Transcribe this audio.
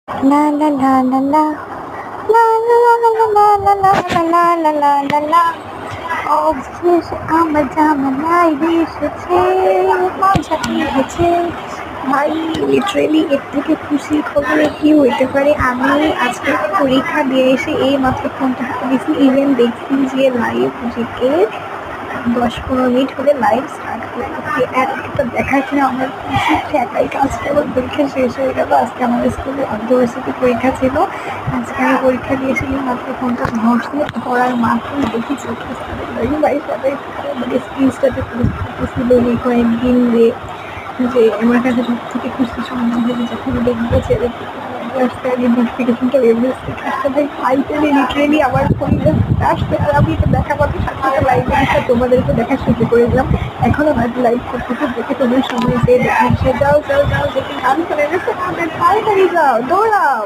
La la la la la. La la la la la la la la la la la la। অবশেষে আমার জামানায় এসেছে, মজা হয়েছে ভাই। লিটারেলি এর থেকে খুশির খবর কি হইতে পারে? আমি আজকে পরীক্ষা দিয়ে এসে এই মাত্র ফোনটা হাতে দিয়েছি, ইভেন দেখছি যে লাইভ থেকে 10-15 মিনিট হলে লাইভ স্টার্ট করে দিচ্ছি। একটা দেখার পরে আমার খুশি একাই কাজ করো। পরীক্ষা শেষ হয়ে গেল, আজকে আমাদের স্কুলে অর্ধবার্ষিকী পরীক্ষা ছিল। আজকে আমি পরীক্ষা দিয়েছি, মাত্র ফোনটা ধরছি, ধরার মাত্রই দেখি চোখে ভাই সবাই মানে স্ক্রিনটাতে করতেছিল এই কয়েকদিন যে আমার কাছে সব থেকে খুশি সময় হবে যখন দেখবো ছেলে নোটিফিকেশনটা ভাই ফাইটালি লিটারেলি আমার ফোনে আসবে। আর আমি এটা দেখা পাবো সাথে সাথে লাইব্রেরিটা তোমাদেরকে দেখা শুরু করে দিলাম। এখনো হয়তো লাইভ করতেছে, দেখে তোমরা সময় পেয়ে দেখে যাও যাও যাও, যেতে গান চলে গেছে তাদের তাড়াতাড়ি যাও, দৌড়াও।